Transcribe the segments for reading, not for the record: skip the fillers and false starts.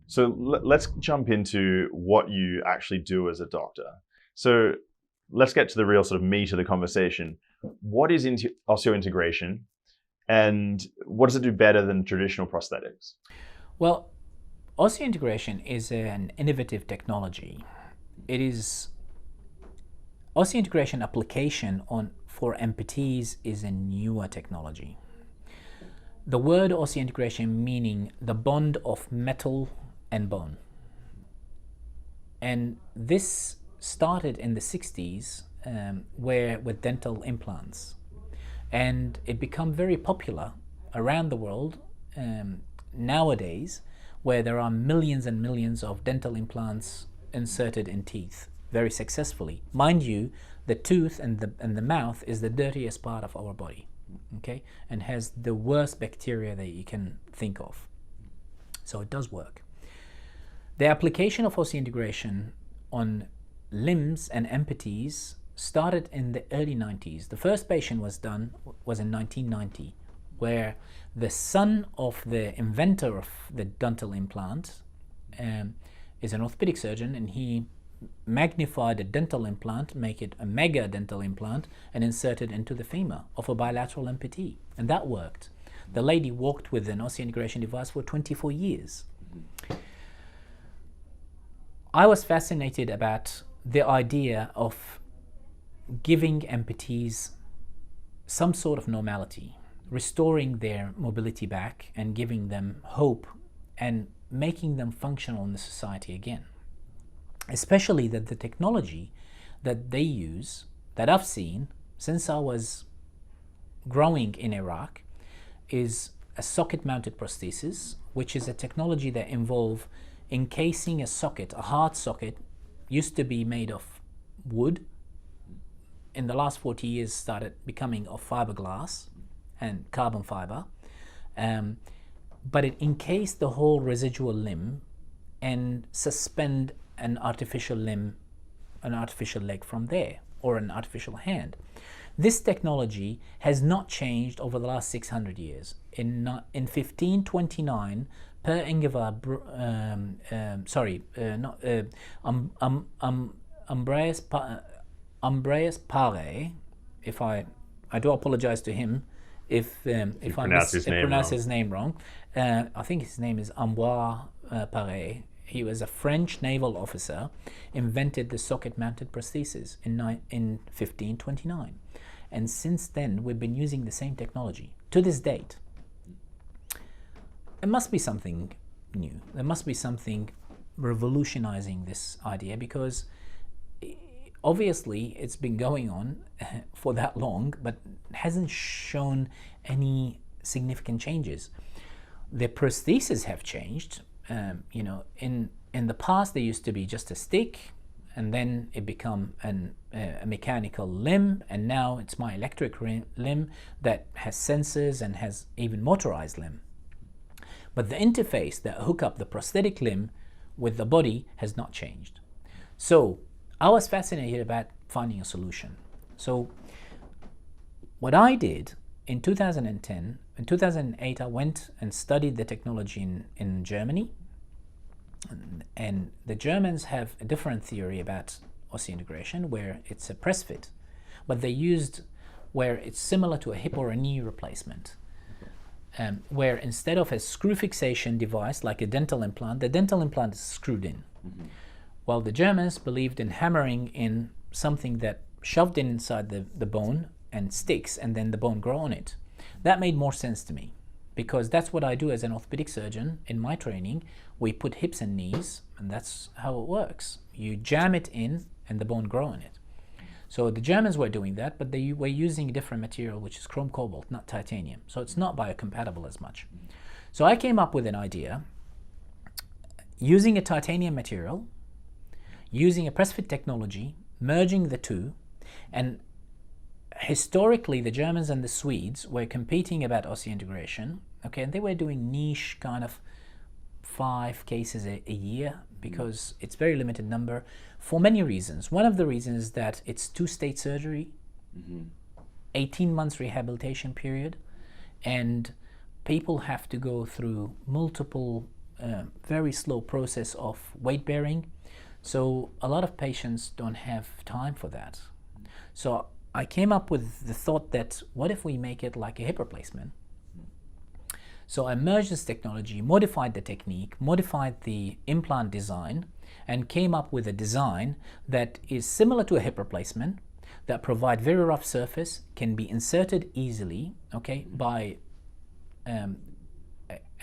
So let's jump into what you actually do as a doctor. So let's get to the real sort of meat of the conversation. What is osseointegration, and what does it do better than traditional prosthetics? Well, osseointegration is an innovative technology. It is osseointegration application for amputees is a newer technology. The word osseointegration meaning the bond of metal and bone. And this started in the 60s with dental implants. And it became very popular around the world nowadays, where there are millions and millions of dental implants inserted in teeth very successfully. Mind you, the tooth and the mouth is the dirtiest part of our body, okay, and has the worst bacteria that you can think of. So it does work. The application of osseointegration on limbs and amputees started in the early 90s. The first patient was in 1990, where the son of the inventor of the dental implant is an orthopedic surgeon, and he magnified a dental implant, make it a mega dental implant, and insert it into the femur of a bilateral amputee. And that worked. The lady walked with an osseointegration device for 24 years. I was fascinated about the idea of giving amputees some sort of normality, restoring their mobility back and giving them hope and making them functional in the society again. Especially that the technology that they use, that I've seen since I was growing in Iraq, is a socket-mounted prosthesis, which is a technology that involves encasing a socket, a hard socket, used to be made of wood. In the last 40 years started becoming of fiberglass and carbon fiber, but it encased the whole residual limb and suspend an artificial limb, an artificial leg from there, or an artificial hand. This technology has not changed over the last 600 years. In 1529, Per Ingvar, Ambraeus Pare, if I do apologize to him if I pronounce his name wrong. I think his name is Ambroise Pare. He was a French naval officer, invented the socket-mounted prosthesis in 1529. And since then, we've been using the same technology to this date. It must be something new. There must be something revolutionizing this idea, because obviously it's been going on for that long, but hasn't shown any significant changes. The prostheses have changed. In the past, there used to be just a stick, and then it became a mechanical limb, and now it's my electric limb that has sensors and has even motorized limb. But the interface that hook up the prosthetic limb with the body has not changed. So I was fascinated about finding a solution. So what I did in 2010, in 2008, I went and studied the technology in Germany. And the Germans have a different theory about osseointegration, where it's a press fit, but they used where it's similar to a hip or a knee replacement, where instead of a screw fixation device like a dental implant, the dental implant is screwed in. Mm-hmm. While the Germans believed in hammering in something that shoved in inside the bone and sticks, and then the bone grow on it. That made more sense to me, because that's what I do as an orthopedic surgeon in my training. We put hips and knees, and that's how it works. You jam it in and the bone grow in it. So the Germans were doing that, but they were using a different material, which is chrome cobalt, not titanium. So it's not biocompatible as much. So I came up with an idea using a titanium material, using a press fit technology, merging the two. And historically, the Germans and the Swedes were competing about osseointegration, okay, and they were doing niche kind of 5 cases a year, because it's very limited number for many reasons. One of the reasons is that it's 2-state surgery, 18 months rehabilitation period, and people have to go through multiple very slow process of weight bearing. So a lot of patients don't have time for that. So I came up with the thought that what if we make it like a hip replacement? So I merged this technology, modified the technique, modified the implant design, and came up with a design that is similar to a hip replacement, that provide very rough surface, can be inserted easily, okay, by a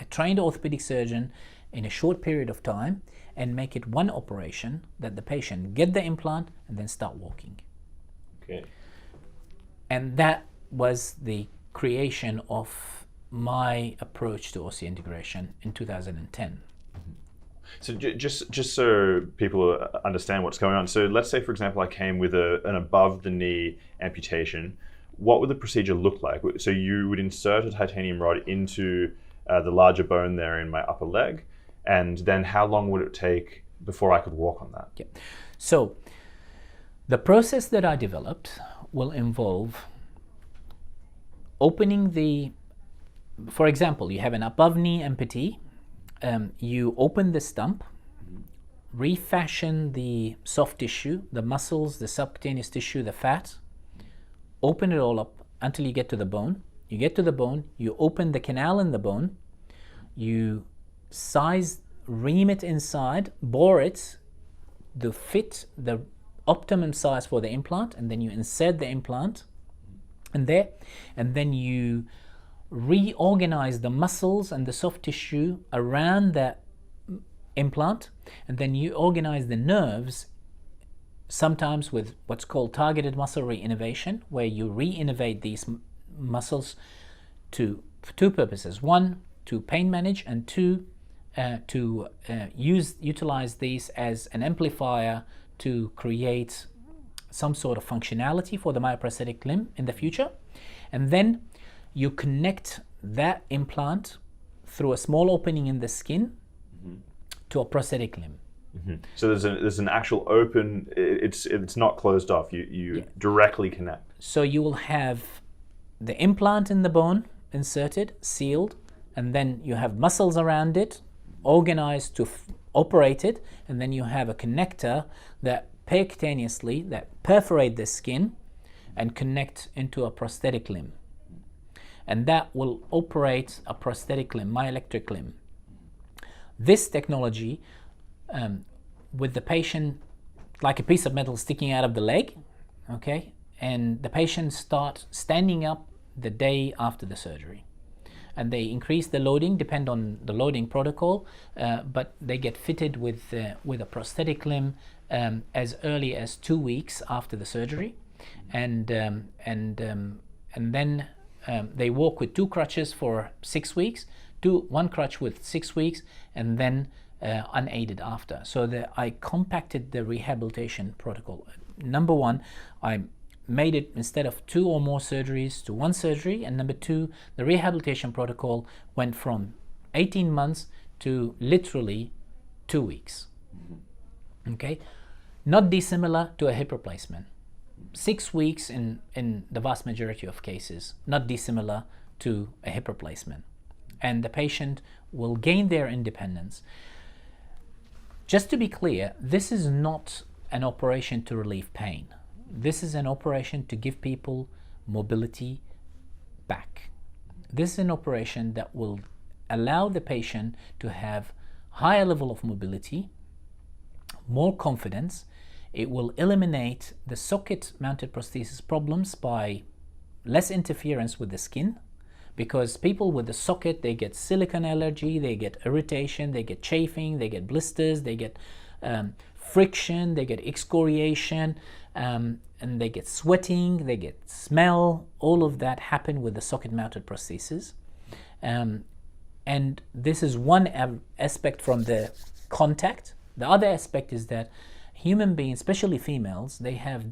trained orthopedic surgeon in a short period of time, and make it one operation that the patient get the implant and then start walking. Okay. And that was the creation of my approach to osseointegration in 2010. So just so people understand what's going on. So let's say, for example, I came with an above the knee amputation. What would the procedure look like? So you would insert a titanium rod into the larger bone there in my upper leg, and then how long would it take before I could walk on that? Yeah. So the process that I developed will involve opening the, for example, you have an above knee amputee. You open the stump, refashion the soft tissue, the muscles, the subcutaneous tissue, the fat, open it all up until you get to the bone. You get to the bone, you open the canal in the bone, you ream it inside, bore it to fit the optimum size for the implant, and then you insert the implant in there, and then you reorganize the muscles and the soft tissue around that implant, and then you organize the nerves, sometimes with what's called targeted muscle reinnervation, where you reinnervate these muscles for two purposes. One, to pain manage, and two, to utilize these as an amplifier to create some sort of functionality for the myoprosthetic limb in the future. And then you connect that implant through a small opening in the skin to a prosthetic limb. So there's an actual open. It's not closed off. You directly connect. So you will have the implant in the bone inserted, sealed, and then you have muscles around it, organized to operate it, and then you have a connector that percutaneously that perforate the skin and connect into a prosthetic limb. And that will operate a prosthetic limb, myoelectric limb. This technology, with the patient like a piece of metal sticking out of the leg, okay, and the patient starts standing up the day after the surgery. And they increase the loading, depend on the loading protocol, but they get fitted with a prosthetic limb as early as 2 weeks after the surgery, and then they walk with 2 crutches for 6 weeks, 1 crutch with 6 weeks, and then unaided after. So I compacted the rehabilitation protocol. Number 1, I made it, instead of 2 or more surgeries, to 1 surgery, and number 2, the rehabilitation protocol went from 18 months to literally 2 weeks. Okay, not dissimilar to a hip replacement. 6 weeks in the vast majority of cases, not dissimilar to a hip replacement. And the patient will gain their independence. Just to be clear, this is not an operation to relieve pain. This is an operation to give people mobility back. This is an operation that will allow the patient to have higher level of mobility, more confidence. It will eliminate the socket-mounted prosthesis problems by less interference with the skin, because people with the socket, they get silicone allergy, they get irritation, they get chafing, they get blisters, they get friction, they get excoriation, and they get sweating, they get smell. All of that happen with the socket-mounted prosthesis. And this is one aspect from the contact. The other aspect is that human beings, especially females, they have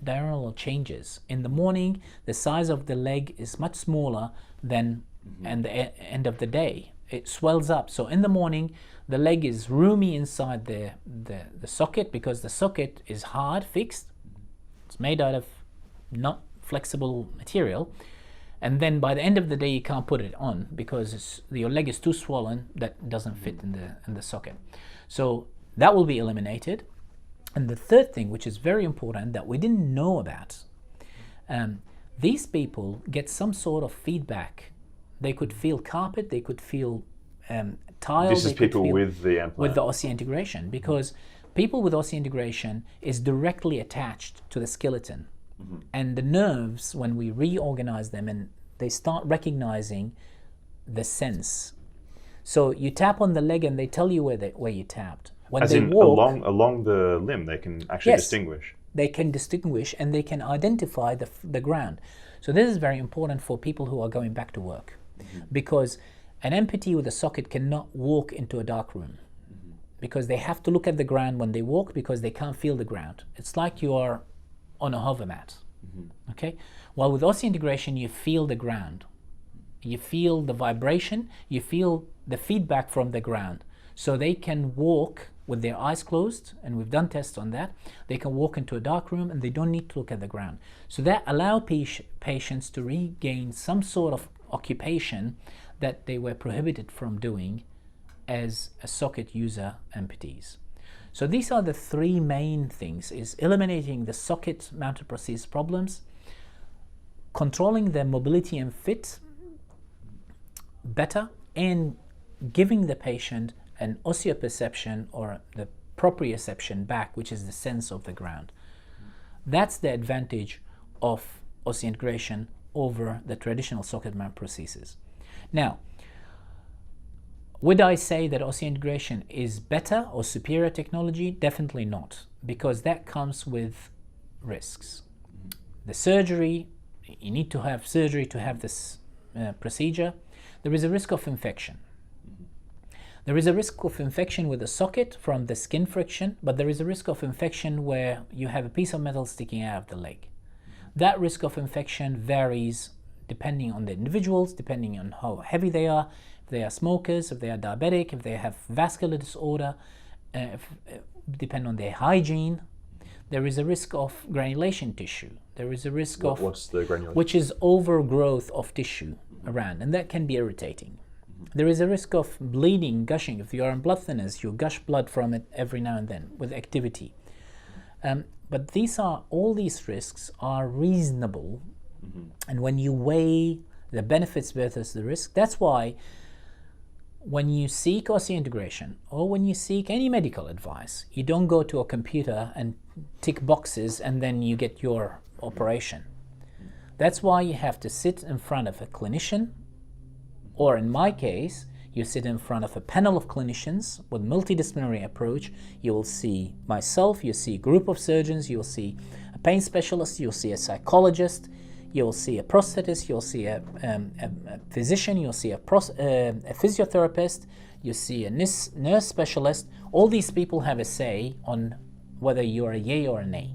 diurnal changes. In the morning, the size of the leg is much smaller than at the end of the day. It swells up. So in the morning, the leg is roomy inside the socket, because the socket is hard, fixed. It's made out of not flexible material. and then by the end of the day you can't put it on because your leg is too swollen that doesn't fit in the socket. So that will be eliminated. And the third thing, which is very important that we didn't know about, these people get some sort of feedback. They could feel carpet, they could feel tile. This is people with the implant. With the osseointegration, because people with osseointegration is directly attached to the skeleton. And the nerves, when we reorganize them, and they start recognizing the sense. So you tap on the leg and they tell you where you tapped. When As they in walk, along the limb, they can actually Yes. distinguish. they can distinguish and they can identify the ground. So this is very important for people who are going back to work, because an amputee with a socket cannot walk into a dark room, because they have to look at the ground when they walk, because they can't feel the ground. It's like you are on a hover mat. Okay? While with osseointegration, you feel the ground. You feel the vibration, you feel the feedback from the ground. So they can walk with their eyes closed, and we've done tests on that. They can walk into a dark room and they don't need to look at the ground. So that allows patients to regain some sort of occupation that they were prohibited from doing as a socket user amputees. So these are the three main things: is eliminating the socket mounted prosthesis problems, controlling their mobility and fit better, and giving the patient an osseoperception or the proprioception back, which is the sense of the ground. That's the advantage of osseointegration over the traditional socket mount prosthesis. Now, would I say that osseointegration is better or superior technology? Definitely not, because that comes with risks. The surgery, you need to have surgery to have this procedure. There is a risk of infection. There is a risk of infection with the socket from the skin friction, but there is a risk of infection where you have a piece of metal sticking out of the leg. That risk of infection varies depending on the individuals, depending on how heavy they are, if they are smokers, if they are diabetic, if they have vascular disorder, depend on their hygiene. There is a risk of granulation tissue. There is a risk of... What's the granulation? Which is overgrowth of tissue around, and that can be irritating. There is a risk of bleeding, gushing. If you are on blood thinners, you gush blood from it every now and then with activity. But all these risks are reasonable. And when you weigh the benefits versus the risk, that's why when you seek osseointegration or when you seek any medical advice, you don't go to a computer and tick boxes and then you get your operation. That's why you have to sit in front of a clinician, or in my case, you sit in front of a panel of clinicians with multidisciplinary approach. You will see myself, you'll see a group of surgeons, you'll see a pain specialist, you'll see a psychologist, you'll see a prosthetist, you'll see a physician, you'll see a physiotherapist, you see a nurse specialist. All these people have a say on whether you're a yay or a nay.